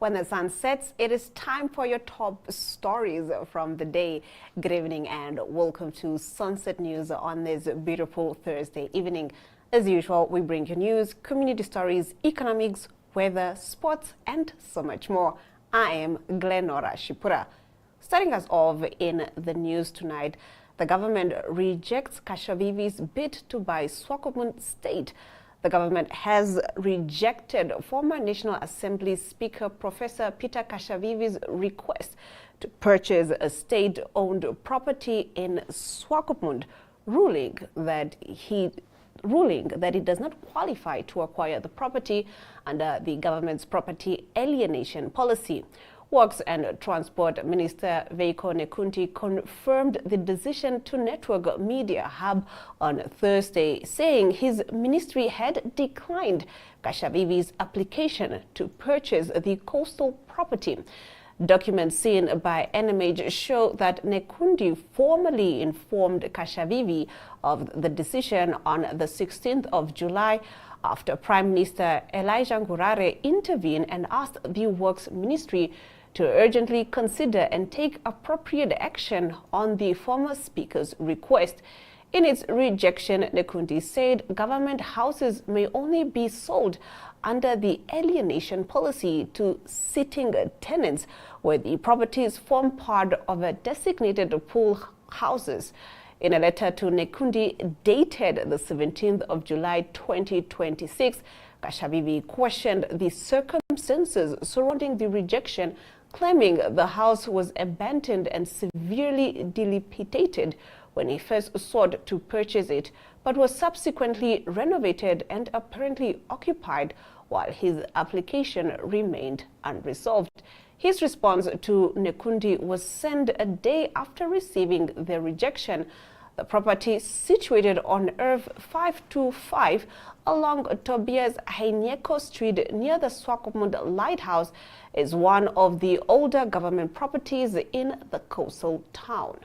When the sun sets, it is time for your top stories from the day. Good evening and welcome to Sunset News on this beautiful Thursday evening. As usual, we bring you news, community stories, economics, weather, sports, and so much more. I am Glenora Shipura. Starting us off in the news tonight, the government rejects Kashavivi's bid to buy Swakopmund State. The government has rejected former National Assembly Speaker Professor Peter Kashavivi's request to purchase a state-owned property in Swakopmund, ruling that he does not qualify to acquire the property under the government's property alienation policy. Works and Transport Minister Veiko Nekunti confirmed the decision to Network Media Hub on Thursday, saying his ministry had declined Kashavivi's application to purchase the coastal property. Documents seen by NMH show that Nekunti formally informed Kashavivi of the decision on the 16th of July after Prime Minister Elijah Ngurare intervened and asked the Works Ministry to urgently consider and take appropriate action on the former speaker's request. In its rejection, Nekunti said government houses may only be sold under the alienation policy to sitting tenants, where the properties form part of a designated pool houses. In a letter to Nekunti dated the 17th of July 2026, Kashavivi questioned the circumstances surrounding the rejection, claiming the house was abandoned and severely dilapidated when he first sought to purchase it, but was subsequently renovated and apparently occupied while his application remained unresolved. His response to Nekunti was sent a day after receiving the rejection. The property, situated on Irv 525 along Tobias Heinyeko Street near the Swakopmund Lighthouse, is one of the older government properties in the coastal town.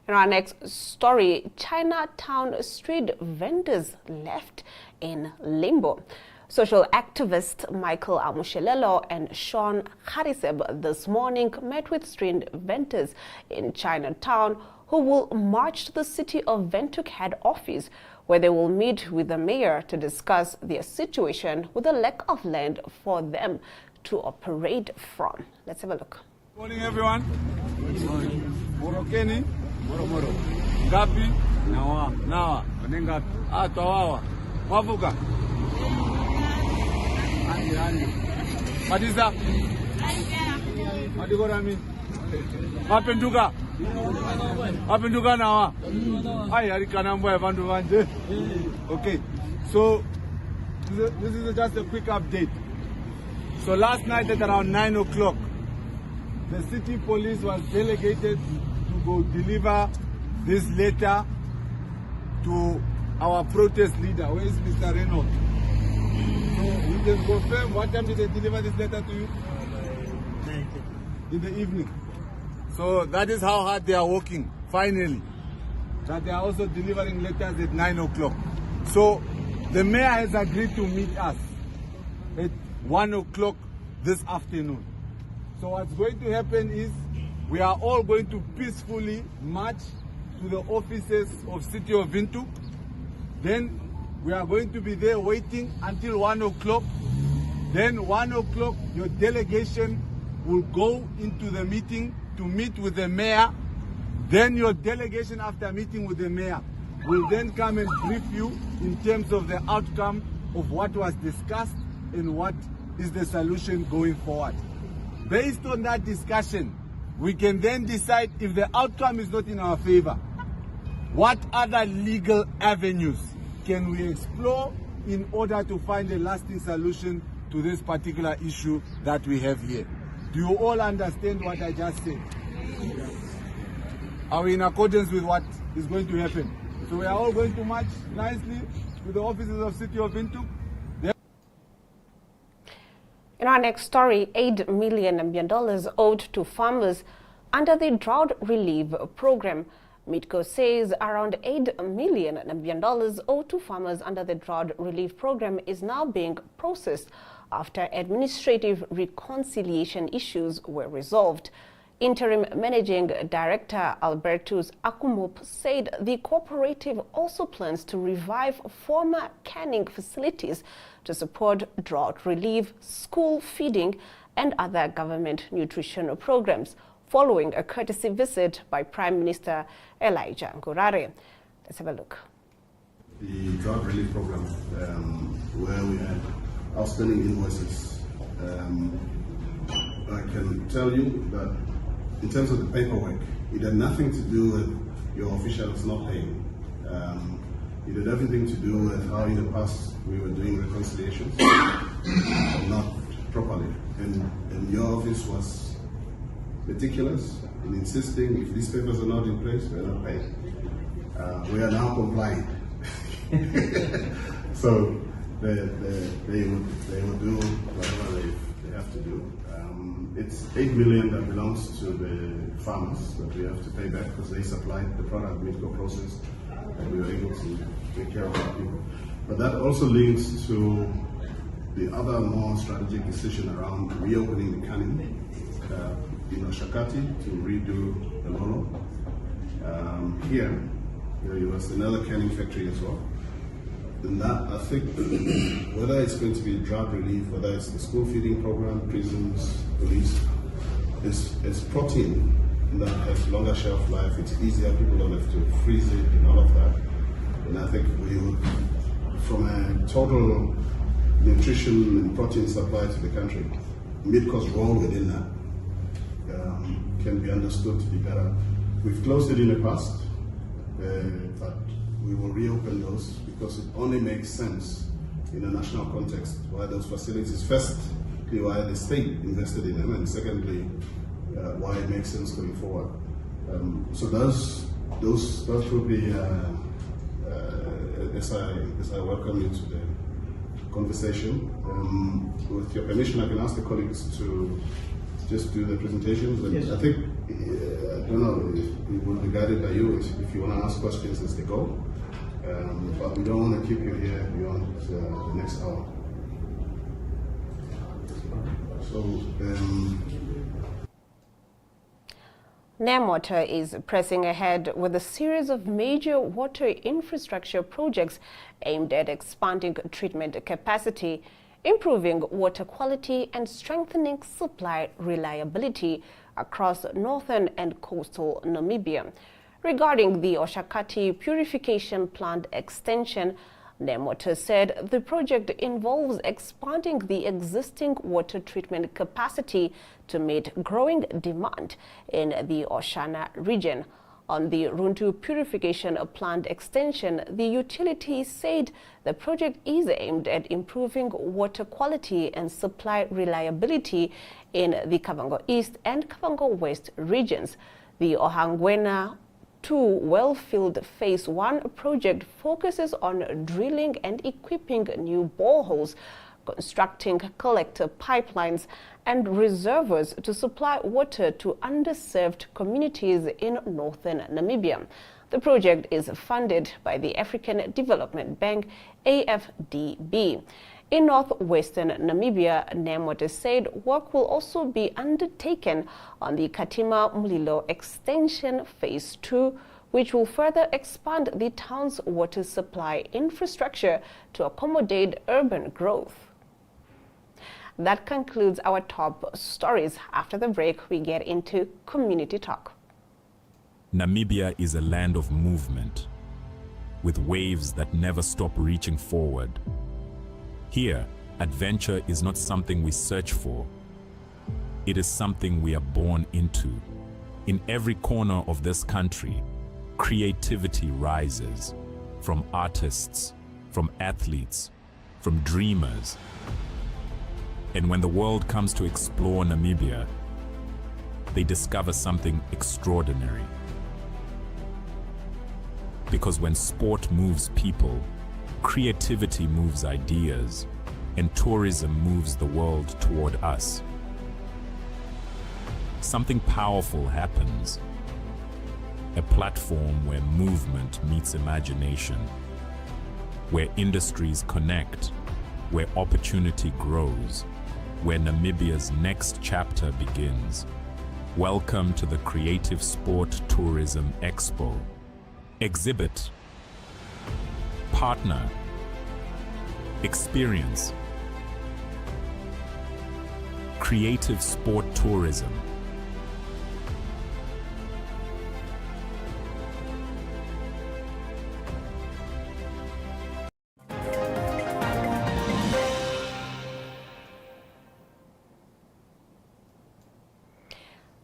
In our next story, Chinatown street vendors left in limbo. Social activist Michael Amushelelo and Sean Hariseb this morning met with street vendors in Chinatown who will march to the City of Windhoek head office, where they will meet with the mayor to discuss their situation with the lack of land for them to operate from. Let's have a look. Good morning, everyone. Good morning. Morokeni. Moro. Gapi. Nawa. Wanengapi. Tawawa. Wavuka. Andi. Madiza. Madigorami. Wapenduka. Wapenduka nawa. Arikanambo evandu vanje. Okay. So this is just a quick update. So last night at around 9 o'clock, the city police was delegated to go deliver this letter to our protest leader. Where is Mr. Renault? So you can confirm what time did they deliver this letter to you? In the evening. So that is how hard they are working, finally. That they are also delivering letters at 9 o'clock. So the mayor has agreed to meet us at 1 o'clock this afternoon. So what's going to happen is we are all going to peacefully march to the offices of City of Windhoek. Then we are going to be there waiting until 1 o'clock. Then 1 o'clock, your delegation will go into the meeting to meet with the mayor. Then your delegation, after meeting with the mayor, will then come and brief you in terms of the outcome of what was discussed and what is the solution going forward. Based on that discussion, we can then decide if the outcome is not in our favor, what other legal avenues can we explore in order to find a lasting solution to this particular issue that we have here. Do you all understand what I just said? Are we in accordance with what is going to happen? So we are all going to march nicely to the offices of City of Windhoek. In our next story, $8 million owed to farmers under the drought relief program. Midco says around $8 million owed to farmers under the drought relief program is now being processed after administrative reconciliation issues were resolved. Interim Managing Director Albertus Akumop said the cooperative also plans to revive former canning facilities to support drought relief, school feeding, and other government nutrition programs, following a courtesy visit by Prime Minister Elijah Ngurare. Let's have a look. The drought relief program, where we had outstanding invoices, I can tell you that in terms of the paperwork, it had nothing to do with your officials not paying. It had everything to do with how in the past we were doing reconciliations, not properly. And your office was meticulous in insisting if these papers are not in place, we're not paying. We are now compliant. So they will do whatever they have to do. It's 8 million that belongs to the farmers that we have to pay back because they supplied the product Midco process and we were able to take care of our people. But that also links to the other more strategic decision around reopening the canning in Oshakati to redo the Lolo. Here, there was another canning factory as well. And that, I think, whether it's going to be drought relief, whether it's the school feeding program, prisons, police, it's protein that has longer shelf life, it's easier, people don't have to freeze it and all of that. And I think we would, from a total nutrition and protein supply to the country, Midco's role within that can be understood to be better. We've closed it in the past, but we will reopen those because it only makes sense in a national context why those facilities, firstly, why the state invested in them, and secondly, why it makes sense going forward. So those will be, as I welcome you to the conversation. With your permission, I can ask the colleagues to just do the presentations. And yes. I think, I don't know, it will be guided by you if you want to ask questions as they go. But we don't want to keep you here beyond the next hour. So, NamWater is pressing ahead with a series of major water infrastructure projects aimed at expanding treatment capacity, improving water quality, and strengthening supply reliability across northern and coastal Namibia. Regarding the Oshakati Purification Plant extension, NamWater said the project involves expanding the existing water treatment capacity to meet growing demand in the Oshana region. On the Runtu Purification Plant extension, the utility said the project is aimed at improving water quality and supply reliability in the Kavango East and Kavango West regions. The Ohangwena 2 Wellfield Phase 1 project focuses on drilling and equipping new boreholes, constructing collector pipelines and reservoirs to supply water to underserved communities in northern Namibia. The project is funded by the African Development Bank, AFDB. In northwestern Namibia, NamWater said work will also be undertaken on the Katima Mulilo Extension Phase 2, which will further expand the town's water supply infrastructure to accommodate urban growth. That concludes our top stories. After the break, we get into Community Talk. Namibia is a land of movement, with waves that never stop reaching forward. Here, adventure is not something we search for. It is something we are born into. In every corner of this country, creativity rises, from artists, from athletes, from dreamers. And when the world comes to explore Namibia, they discover something extraordinary. Because when sport moves people, creativity moves ideas, and tourism moves the world toward us. Something powerful happens. A platform where movement meets imagination, where industries connect, where opportunity grows, where Namibia's next chapter begins. Welcome to the Creative Sport Tourism Expo. Exhibit, partner, experience. Creative Sport Tourism.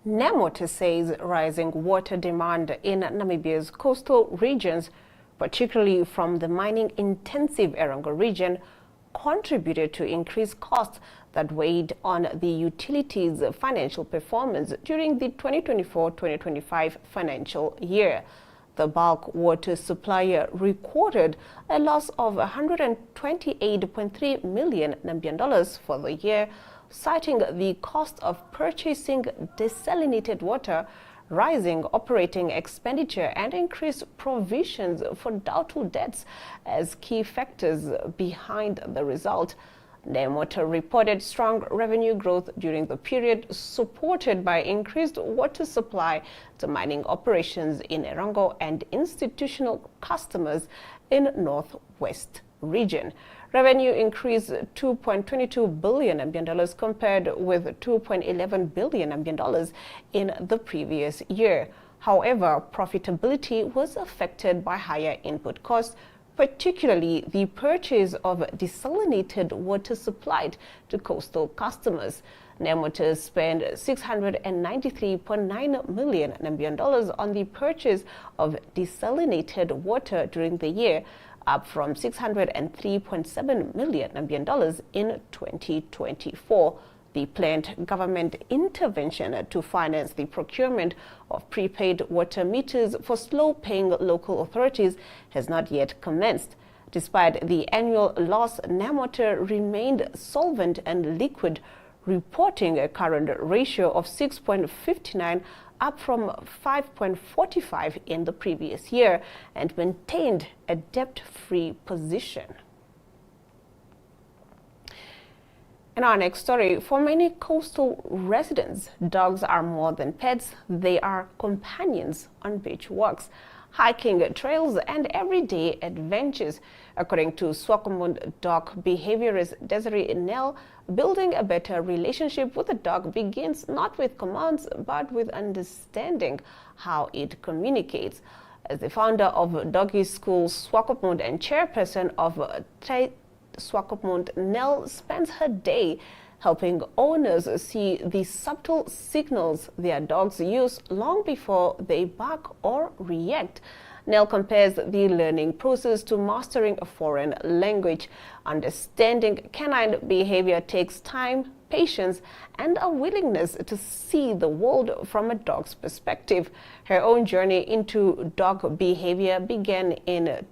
Nemoto says rising water demand in Namibia's coastal regions, particularly from the mining-intensive Erongo region, contributed to increased costs that weighed on the utility's financial performance during the 2024-2025 financial year. The bulk water supplier recorded a loss of 128.3 million Namibian dollars for the year, citing the cost of purchasing desalinated water, rising operating expenditure, and increased provisions for doubtful debts as key factors behind the result. Nemoto reported strong revenue growth during the period, supported by increased water supply to mining operations in Erongo and institutional customers in Northwest region. Revenue increased 2.22 billion Namibian dollars compared with 2.11 billion Namibian dollars in the previous year. However, profitability was affected by higher input costs, particularly the purchase of desalinated water supplied to coastal customers. Nemoto spent 693.9 million Namibian dollars on the purchase of desalinated water during the year, up from 603.7 million Namibian dollars in 2024. The planned government intervention to finance the procurement of prepaid water meters for slow-paying local authorities has not yet commenced. Despite the annual loss, Nemoto remained solvent and liquid, reporting a current ratio of 6.59, up from 5.45 in the previous year, and maintained a debt-free position. In our next story, for many coastal residents, dogs are more than pets. They are companions on beach walks, hiking trails, and everyday adventures. According to Swakopmund dog behaviorist Desiree Nell, building a better relationship with a dog begins not with commands, but with understanding how it communicates. As the founder of Doggy School Swakopmund and chairperson of Swakopmund, Nell spends her day helping owners see the subtle signals their dogs use long before they bark or react. Nell compares the learning process to mastering a foreign language. Understanding canine behavior takes time, patience, and a willingness to see the world from a dog's perspective. Her own journey into dog behavior began in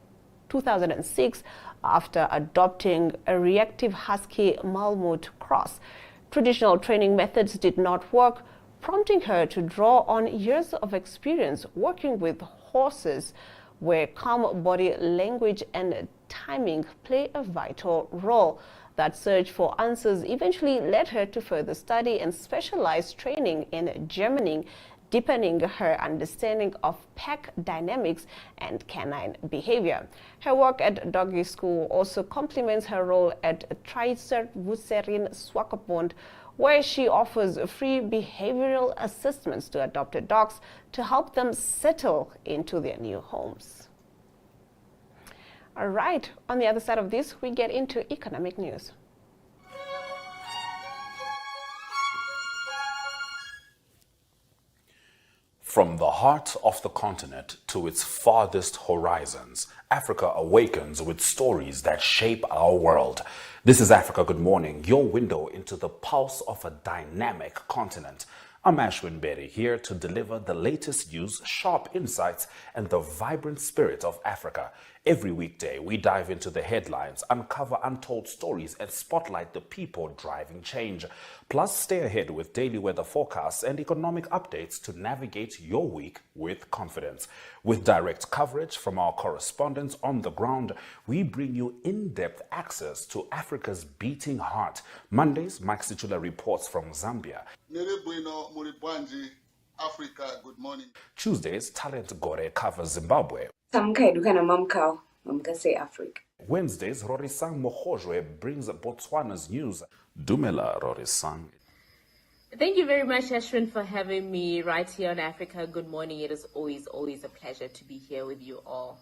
2006 after adopting a reactive husky Malamute cross. Traditional training methods did not work, prompting her to draw on years of experience working with horses, where calm body language and timing play a vital role. That search for answers eventually led her to further study and specialized training in Germany, deepening her understanding of pack dynamics and canine behavior. Her work at Doggy School also complements her role at Tricervuserin Swakopmund, where she offers free behavioral assessments to adopted dogs to help them settle into their new homes. All right, on the other side of this, we get into economic news. From the heart of the continent to its farthest horizons, Africa awakens with stories that shape our world. This is Africa Good Morning, your window into the pulse of a dynamic continent. I'm Ashwin Berry, here to deliver the latest news, sharp insights, and the vibrant spirit of Africa. Every weekday, we dive into the headlines, uncover untold stories, and spotlight the people driving change. Plus, stay ahead with daily weather forecasts and economic updates to navigate your week with confidence. With direct coverage from our correspondents on the ground, we bring you in-depth access to Africa's beating heart. Mondays, Mike Situla reports from Zambia. Africa, good morning. Tuesdays, Talent Gore covers Zimbabwe. Africa. Wednesdays, Rorisang Mohojwe brings Botswana's news. Dumela, Rorisang. Thank you very much, Ashwin, for having me right here on Africa. Good morning. It is always a pleasure to be here with you all.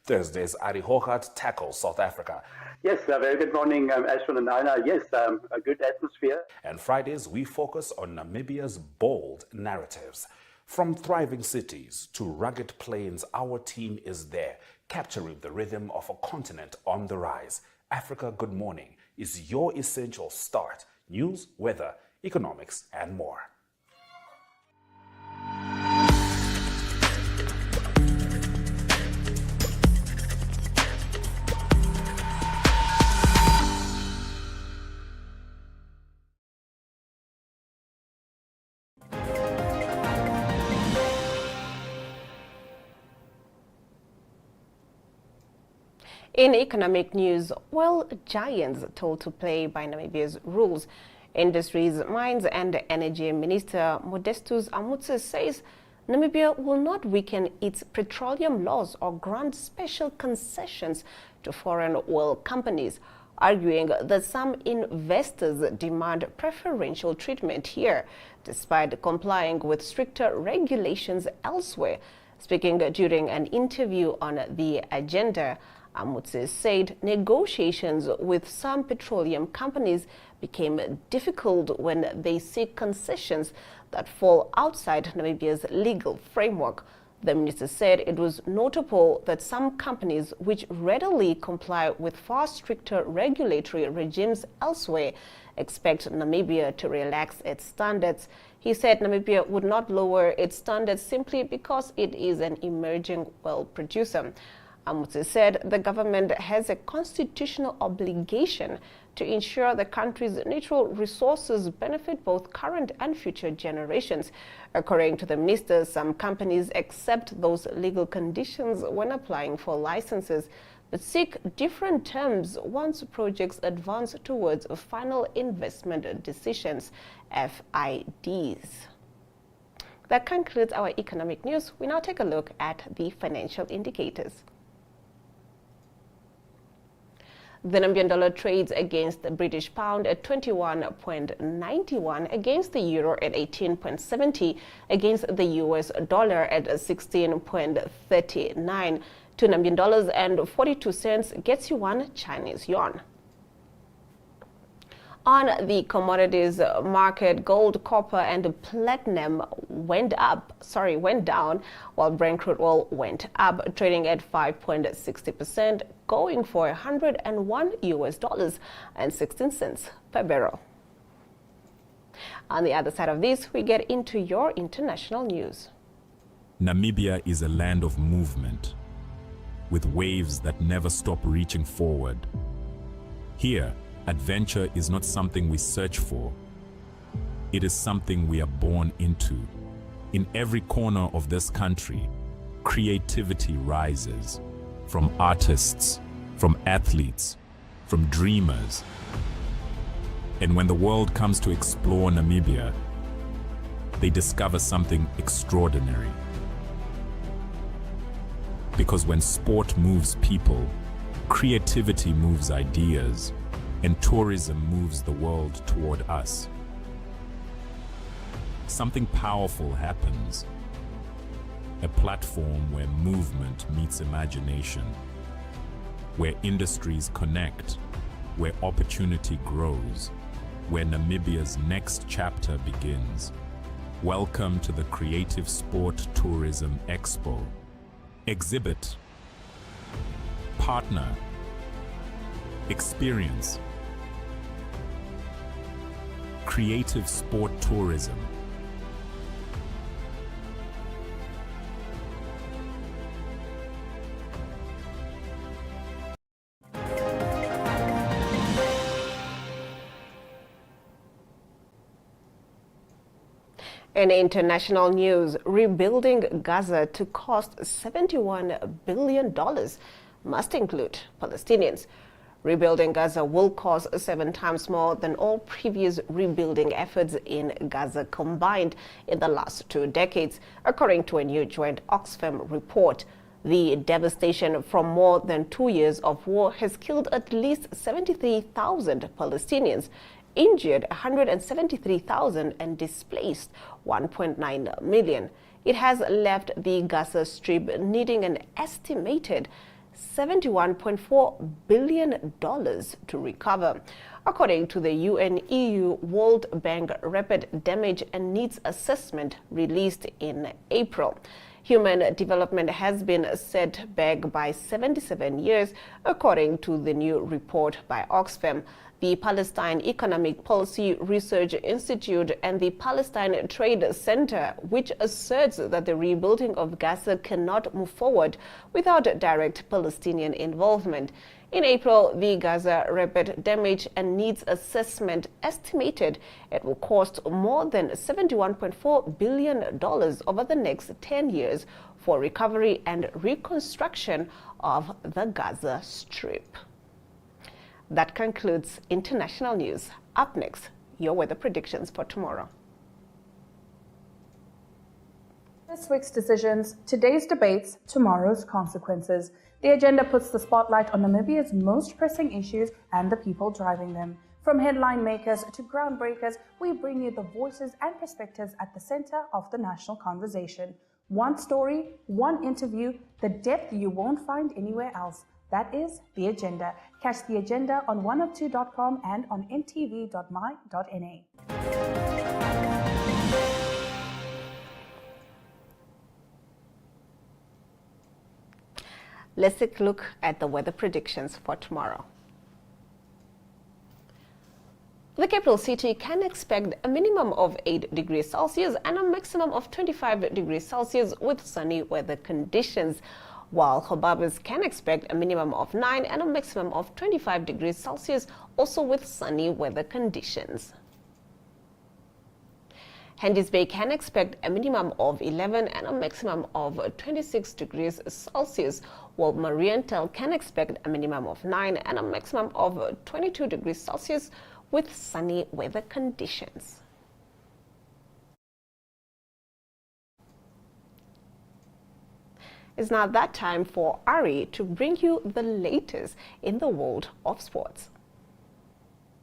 Thursdays, Ari Hogat tackles South Africa. Yes, a very good morning, Ashwin and Anna. Yes, a good atmosphere. And Fridays, we focus on Namibia's bold narratives. From thriving cities to rugged plains, our team is there, capturing the rhythm of a continent on the rise. Africa Good Morning is your essential start. News, weather, economics, and more. In economic news, well, giants told to play by Namibia's rules. Industries, Mines and Energy Minister Modestus Amutse says Namibia will not weaken its petroleum laws or grant special concessions to foreign oil companies, arguing that some investors demand preferential treatment here, despite complying with stricter regulations elsewhere. Speaking during an interview on The Agenda, Amutse said negotiations with some petroleum companies became difficult when they seek concessions that fall outside Namibia's legal framework. The minister said it was notable that some companies which readily comply with far stricter regulatory regimes elsewhere expect Namibia to relax its standards. He said Namibia would not lower its standards simply because it is an emerging oil producer. Amutse said the government has a constitutional obligation to ensure the country's natural resources benefit both current and future generations. According to the minister, some companies accept those legal conditions when applying for licenses, but seek different terms once projects advance towards final investment decisions, FIDs. That concludes our economic news. We now take a look at the financial indicators. The Namibian dollar trades against the British pound at 21.91, against the euro at 18.70, against the US dollar at 16.39. 2 Namibian dollars and 42 cents gets you 1 Chinese yuan. On the commodities market, gold, copper, and platinum went down, while Brent crude oil went up, trading at 5.60%, going for $101.16 per barrel. On the other side of this, we get into your international news. Namibia is a land of movement, with waves that never stop reaching forward. Here, adventure is not something we search for. It is something we are born into. In every corner of this country, creativity rises. From artists, from athletes, from dreamers. And when the world comes to explore Namibia, they discover something extraordinary. Because when sport moves people, creativity moves ideas, and tourism moves the world toward us. Something powerful happens. A platform where movement meets imagination, where industries connect, where opportunity grows, where Namibia's next chapter begins. Welcome to the Creative Sport Tourism Expo. Exhibit, partner, experience. Creative Sport Tourism. In international news, rebuilding Gaza to cost $71 billion must include Palestinians. Rebuilding Gaza will cost 7 times more than all previous rebuilding efforts in Gaza combined in the last 2 decades, according to a new joint Oxfam report. The devastation from more than 2 years of war has killed at least 73,000 Palestinians, injured 173,000 and displaced 1.9 million. It has left the Gaza Strip needing an estimated $71.4 billion to recover. According to the UN-EU World Bank Rapid Damage and Needs Assessment released in April, human development has been set back by 77 years, according to the new report by Oxfam. The Palestine Economic Policy Research Institute and the Palestine Trade Center, which asserts that the rebuilding of Gaza cannot move forward without direct Palestinian involvement. In April, the Gaza Rapid Damage and Needs Assessment estimated it will cost more than $71.4 billion over the next 10 years for recovery and reconstruction of the Gaza Strip. That concludes international news. Up next, your weather predictions for tomorrow. This week's decisions, today's debates, tomorrow's consequences. The agenda puts the spotlight on Namibia's most pressing issues and the people driving them. From headline makers to groundbreakers, we bring you the voices and perspectives at the center of the national conversation. One story, one interview, the depth you won't find anywhere else. That is The Agenda. Catch The Agenda on 102.com and on ntv.my.na. Let's take a look at the weather predictions for tomorrow. The capital city can expect a minimum of 8 degrees Celsius and a maximum of 25 degrees Celsius with sunny weather conditions, while Hobabis can expect a minimum of 9 and a maximum of 25 degrees Celsius, also with sunny weather conditions. Hendy's Bay can expect a minimum of 11 and a maximum of 26 degrees Celsius, while Marienthal can expect a minimum of 9 and a maximum of 22 degrees Celsius with sunny weather conditions. It's now that time for Ari to bring you the latest in the world of sports.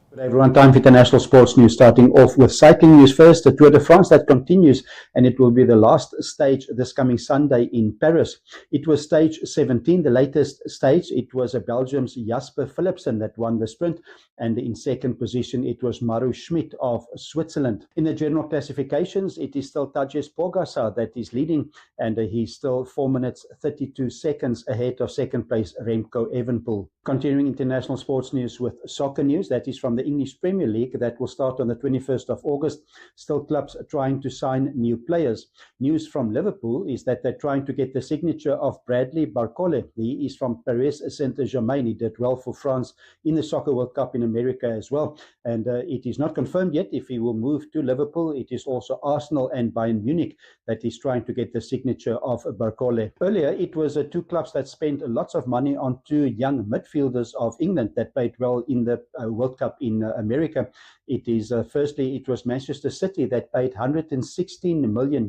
Good day everyone, time for international sports news, starting off with cycling news first. The Tour de France that continues, and it will be the last stage this coming Sunday in Paris. It was stage 17, the latest stage. It was a Belgium's Jasper Philipsen that won the sprint, and in second position it was Maru Schmid of Switzerland. In the general classifications, it is still Tadej Pogačar that is leading, and he's still 4 minutes 32 seconds ahead of second place Remco Evenepoel. Continuing international sports news with soccer news, that is from the English Premier League that will start on the 21st of August. Still clubs trying to sign new players. News from Liverpool is that they're trying to get the signature of Bradley Barcola. He is from Paris Saint-Germain. He did well for France in the Soccer World Cup in America as well. And it is not confirmed yet if he will move to Liverpool. It is also Arsenal and Bayern Munich that is trying to get the signature of Barcola. Earlier, it was 2 clubs that spent lots of money on 2 young midfielders of England that played well in the World Cup in America. It is firstly, it was Manchester City that paid €116 million.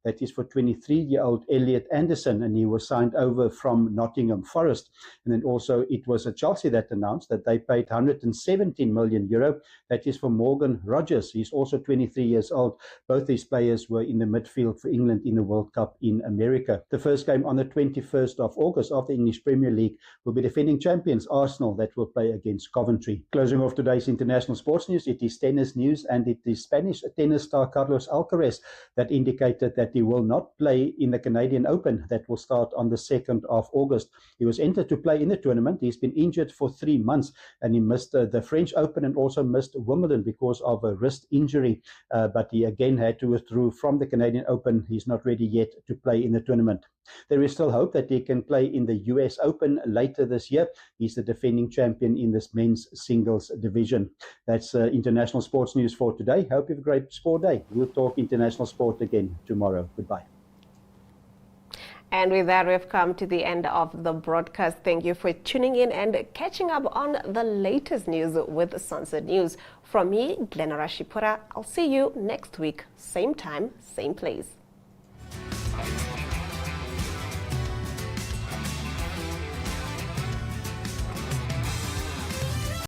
That is for 23-year-old Elliot Anderson, and he was signed over from Nottingham Forest. And then also it was Chelsea that announced that they paid €117 million. That is for Morgan Rogers. He's also 23 years old. Both these players were in the midfield for England in the World Cup in America. The first game on the 21st of August of the English Premier League will be defending champions Arsenal that will play against Coventry. Closing off today's international sports news, it is tennis news, and it is Spanish tennis star Carlos Alcaraz that indicated that he will not play in the Canadian Open that will start on the 2nd of August. He was entered to play in the tournament. He's been injured for 3 months, and he missed the French Open and also missed Wimbledon because of a wrist injury. But he again had to withdraw from the Canadian Open. He's not ready yet to play in the tournament. There is still hope that he can play in the US Open later this year. He's the defending champion in this men's singles division. That's international sports news for today. Hope you have a great sport day. We'll talk international sport again tomorrow. Goodbye. And with that, we've come to the end of the broadcast. Thank you for tuning in and catching up on the latest news with Sunset News. From me, Glenara Shipura, I'll see you next week, same time, same place.